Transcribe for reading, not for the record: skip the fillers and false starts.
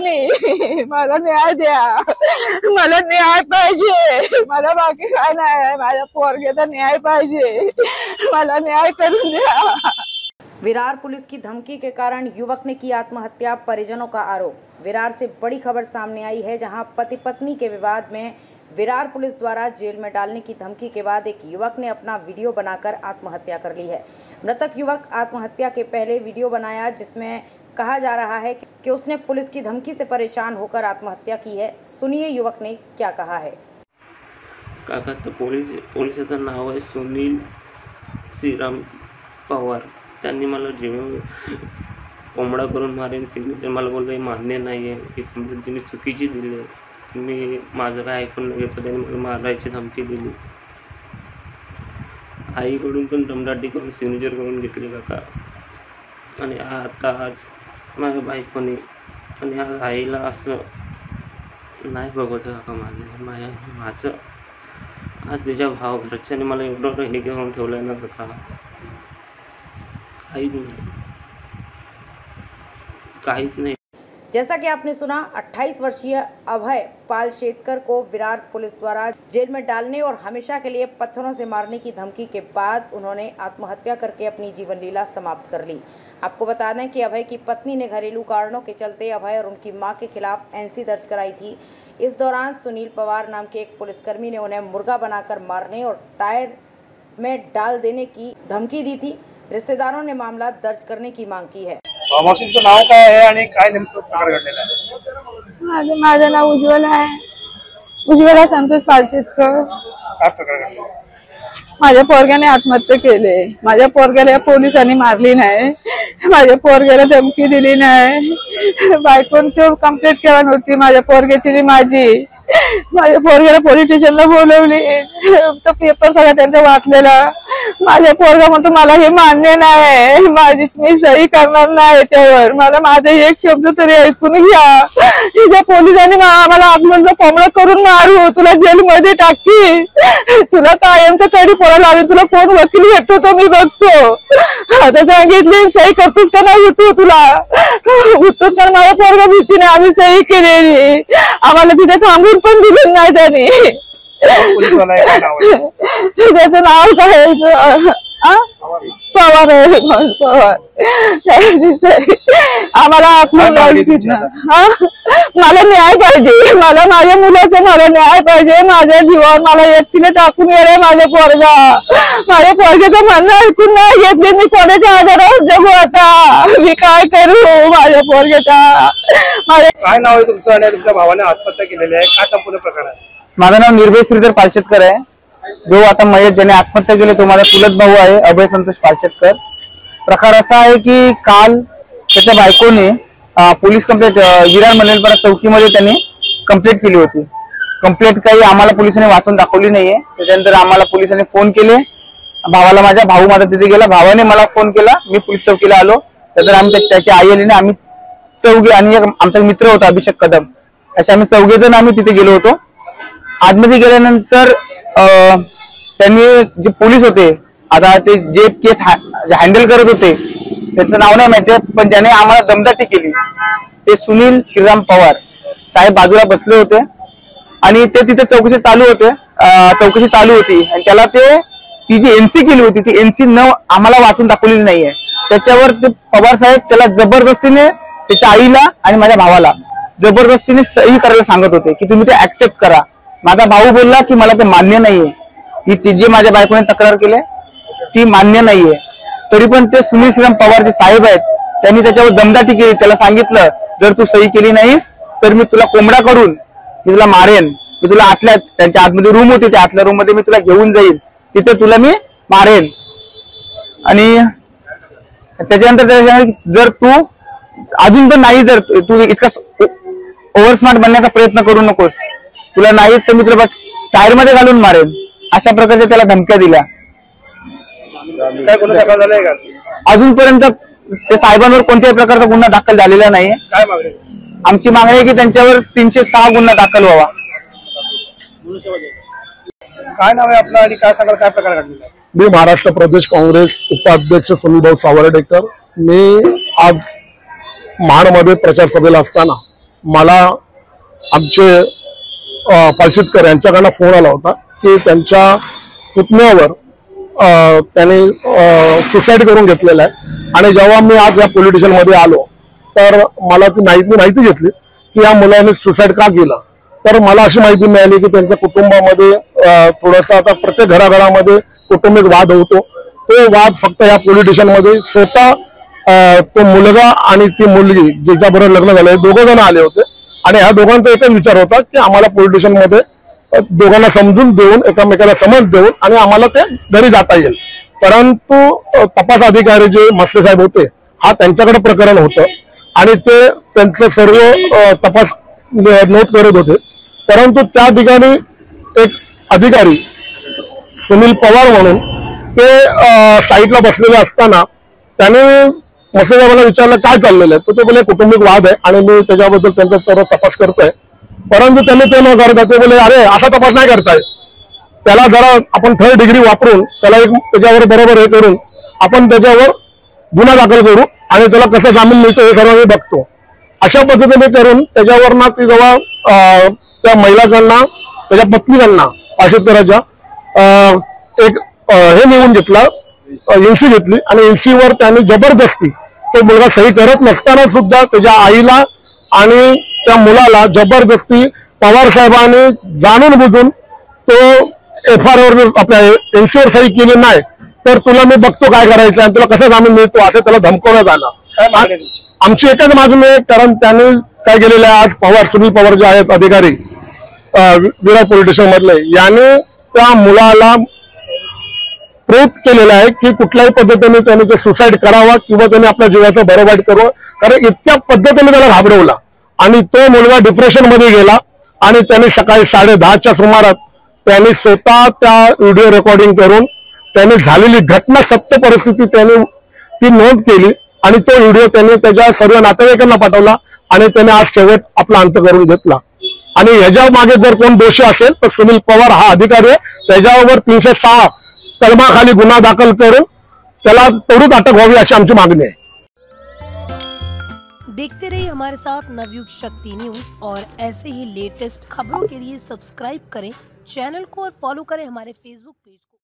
कोणी, मला न्याय द्या, मला न्याय पाहिजे, मला बाकी काय नाही, माझ्या पोरग्याचा न्याय पाहिजे, मला न्याय करून द्या। विरार पुलिस की धमकी के कारण युवक ने की आत्महत्या, परिजनों का आरोप। विरार से बड़ी खबर सामने आई है, जहां पति पत्नी के विवाद में विरार पुलिस द्वारा जेल में डालने की धमकी के बाद एक युवक ने अपना वीडियो बनाकर आत्महत्या कर ली है। मृतक युवक आत्महत्या के पहले वीडियो बनाया, जिसमें कहा जा रहा है कि उसने पुलिस की धमकी से परेशान होकर आत्महत्या की है। सुनिए युवक ने क्या कहा है। काका, तो पोलिसाचं नाव आहे सुनील श्रीराम पवार। त्यांनी मला जेव्हा कोंबडा करून मारेन सिग्नेचर मला बोलले मान्य नाही आहे, ही समृद्धीने चुकीची दिली आहे, मी माझं काय ऐकून नाही घेतलं, त्यांनी मला मारायची धमकी दिली। आईकडून पण दमदाटी करून सिग्नेचर करून घेतली काका। आणि आता आज माझ्या बायकोने आणि आज आईला असं नाही बघवतं काका। माझं आज त्याच्या भाव घरच्याने मला एवढं हे घेऊन ठेवलं आहे ना काका, काहीच नहीं। जैसा कि आपने सुना, 28 वर्षीय अभय पाल शेतकर को विरार पुलिस द्वारा जेल में डालने और हमेशा के लिए पत्थरों से मारने की धमकी के बाद उन्होंने आत्महत्या करके अपनी जीवन लीला समाप्त कर ली। आपको बता दें कि अभय की पत्नी ने घरेलू कारणों के चलते अभय और उनकी मां के खिलाफ एनसी दर्ज कराई थी। इस दौरान सुनील पवार नाम के एक पुलिसकर्मी ने उन्हें मुर्गा बनाकर मारने और टायर में डाल देने की धमकी दी थी। रिश्तेदारों ने मामला दर्ज करने की मांग की है। मावशींचं नाव काय आहे आणि काय नेमकं प्रकार घडलेला आहे? माझं नाव उज्ज्वला आहे, उज्ज्वला संतोष पालशेतकर। काय प्रकार घडला? माझ्या पोरग्याने आत्महत्या केली, माझ्या पोरग्याला पोलिसांनी मारली नाही, माझ्या पोरग्याला धमकी दिली नाही, बायकोंची कंप्लेंट केली नव्हती माझ्या पोरग्याची माझी, माझ्या पोरग्याला पोलीस स्टेशनला बोलवली, तो पेपर सगळा त्यांचा वाचलेला। माझ्या पोरगा म्हणतो मला हे मान्य नाही, मी सही करणार नाही याच्यावर, मला माझा एक शब्द तरी ऐकून घ्या, तिच्या पोलिसांनी आम्हाला आपलं कोंबडा करून मारू, तुला जेलमध्ये टाकी, तुला कायमचं कडी पोळा लावेल, तुला कोण वकील भेटतो तो मी बघतो। आता सांगितले सही करतोस का नाही उठू, तुला उठतोस का? माझ्या पोरगा भीतीने आम्ही सही केलेली, आम्हाला तिथे थांबून पण दिलं नाही त्यांनी। त्याचं नाव काय? पवार आहे, पवार। आम्हाला मला न्याय पाहिजे, मला माझ्या मुलाचं मला न्याय पाहिजे, माझ्या जीवावर मला एकटीने टाकून गेले माझ्या पोरगा, माझ्या पोरग्याचं म्हणणं ऐकून नाही घेतले, मी कोणाच्या आधारावर जगू आता, मी काय करू माझ्या पोरग्याचा। काय नाव आहे तुमचं आणि तुमच्या भावाने आत्महत्या केलेली आहे, काय संपूर्ण प्रकार आहे? माझं नाव निर्भय श्रीधर पालशेतकर आहे। जो आता मयत ज्याने आत्महत्या केली तो माझा चुलत भाऊ आहे, अभय संतोष पालशेतकर। प्रकार असा आहे की काल त्याच्या बायकोने पोलीस कंप्लेंट विरार मंडलपाडा चौकीमध्ये त्यांनी कंप्लेंट केली होती। कंप्लेंट काही आम्हाला पोलिसांनी वाचून दाखवली नाहीये। त्याच्यानंतर आम्हाला पोलिसांनी फोन केले, भावाला भाऊ माझा तिथे गेला, भावाने मला फोन केला, मी पोलीस चौकीला आलो। त्यानंतर आम्ही त्याची आई आली आम्ही चौघे आणि आमचा मित्र होता अभिषेक कदम, असे आम्ही चौघे जण आम्ही तिथे गेलो होतो। आतमध्ये गेल्यानंतर त्यांनी जे पोलीस होते, आता ते जे केस हँडल करत होते त्याचं नाव नाही माहिती, पण ज्याने आम्हाला दमदाटी केली ते सुनील श्रीराम पवार साहेब बाजूला बसले होते आणि ते तिथे चौकशी चालू होती आणि त्याला ती जी एनसी केली होती ती एनसी आम्हाला वाचून दाखवलेली नाहीये। त्याच्यावर ते पवार साहेब त्याला जबरदस्तीने त्याच्या आईला आणि माझ्या भावाला जबरदस्तीने सही करायला सांगत होते की तुम्ही ते ऍक्सेप्ट करा। माझा भाऊ बोलला की मला ते मान्य नाहीये, ही जी माझ्या बायकोने तक्रार केली ती मान्य नाहीये। तरी पण ते सुनील श्रीराम पवार जे साहेब आहेत त्यांनी त्याच्यावर दमदाटी केली, त्याला सांगितलं जर तू सही केली नाहीस तर मी तुला कोंबडा करून मी तुला मारेन, मी तुला त्यांच्या आतमध्ये रूम होती, त्या आतल्या रूम मध्ये मी तुला घेऊन जाईल, तिथे तुला मी मारेन। आणि त्याच्यानंतर जर तू अजून पण नाही, जर तू इतका ओव्हर स्मार्ट बनण्याचा प्रयत्न करू नकोस, तुला नाही तर मी तुला टायर मध्ये घालून मारेन, अशा प्रकारच्या त्याला धमक्या दिल्या। काय गुन्हा दाखल झालाय का? अजूनपर्यंत ते साहेबांवर कोणत्याही प्रकारचा गुन्हा दाखल झालेला नाहीये। काय मागणी? आमची मागणी आहे की त्यांच्यावर 306 गुन्हा दाखल व्हावा। काय नाव आहे आपलं आणि काय सांगाल, काय प्रकार घडलेला? मी महाराष्ट्र प्रदेश काँग्रेस उपाध्यक्ष सुनील भाऊ सावर्डेकर। मी आज महाडमध्ये प्रचार सभेला असताना मला आमचे पालशेतकर यांच्याकडनं फोन आला होता की त्यांच्या पुतण्यावर त्याने सुसाईड करून घेतलेला आहे। आणि जेव्हा मी आज या पोलीस स्टेशनमध्ये आलो तर मला ती माहिती घेतली की या मुलाने सुसाईड का केलं। तर मला अशी माहिती मिळाली की त्यांच्या कुटुंबामध्ये थोडासा आता प्रत्येक घराघरामध्ये कौटुंबिक वाद होतो। तो वाद फक्त या पोलीस स्टेशनमध्ये स्वतः तो मुलगा आणि ती मुलगी ज्याच्याबरोबर लग्न झालं दोघं जण आले होते आणि ह्या दोघांचा एकच विचार होता की आम्हाला पोलीस स्टेशनमध्ये दोघांना समजून देऊन एकमेकाला समज देऊन आणि आम्हाला ते घरी जाता येईल। परंतु तपास अधिकारी जे मस्ते साहेब होते हा त्यांच्याकडे प्रकरण होतं आणि ते त्यांचं सर्व तपास नोट करत होते। परंतु त्या ठिकाणी एक अधिकारी सुनील पवार म्हणून ते साईडला बसलेले असताना त्याने मस्ते साहेबांना विचारलं काय चाललेलं आहे। तर ते बोले कौटुंबिक वाद आहे आणि मी त्याच्याबद्दल त्यांचा सर्व तपास करतोय। परंतु त्यांनी ते न करता ते बोले अरे असा तपास नाही करताय, त्याला जरा आपण 3rd डिग्री वापरून त्याला एक त्याच्यावर बरोबर हे करून आपण त्याच्यावर गुन्हा दाखल करू आणि त्याला कसं जामीन मिळतो हे सर्व मी बघतो। अशा पद्धतीने करून त्याच्यावर ना ती जेव्हा त्या महिलांना त्याच्या पत्नीकांना पालशेतकरांच्या एक हे निवडून घेतला एनसी घेतली आणि एनसीवर त्यांनी जबरदस्ती तो मुलगा सही करत नसताना सुद्धा त्याच्या आईला आणि त्या मुलाला जबरदस्ती पवार साहेबांनी जाणून बुजून तो FR आपल्या एनसीवर सही केली नाही तर तुला मी बघतो काय करायचं आणि तुला कसं जामीन मिळतो असं त्याला धमकवण्यात आलं। आमची एकच मागणी आहे कारण त्यांनी काय केलेलं आहे आज सुनील पवार जे आहेत अधिकारी विरार पोलीस स्टेशन मधले याने त्या मुलाला प्रेरित केलेलं आहे की कुठल्याही पद्धतीने त्याने ते सुसाईड करावा किंवा त्याने आपल्या जीवाचं बरं वाईट करावं, कारण इतक्या पद्धतीने त्याला घाबरवला आणि तो मुलगा डिप्रेशन मध्ये गेला आणि त्याने सकाळी 10:30च्या सुमारात त्यांनी स्वतः त्या व्हिडिओ रेकॉर्डिंग करून त्यांनी झालेली घटना सत्य परिस्थिती त्यांनी ती नोंद केली आणि तो व्हिडिओ त्यांनी त्याच्या सर्व नातेवाईकांना पाठवला आणि त्याने आज शेवट आपला अंत करून घेतला। आणि ह्याच्या मागे जर कोण दोषी असेल तर सुनील पवार हा अधिकारी आहे, त्याच्यावर 306 कलमाखाली गुन्हा दाखल करून त्याला त्वरित अटक व्हावी अशी आमची मागणी आहे। देखते रहिए हमारे साथ नवयुग शक्ति न्यूज और ऐसे ही लेटेस्ट खबरों के लिए सब्सक्राइब करें चैनल को और फॉलो करें हमारे फेसबुक पेज को।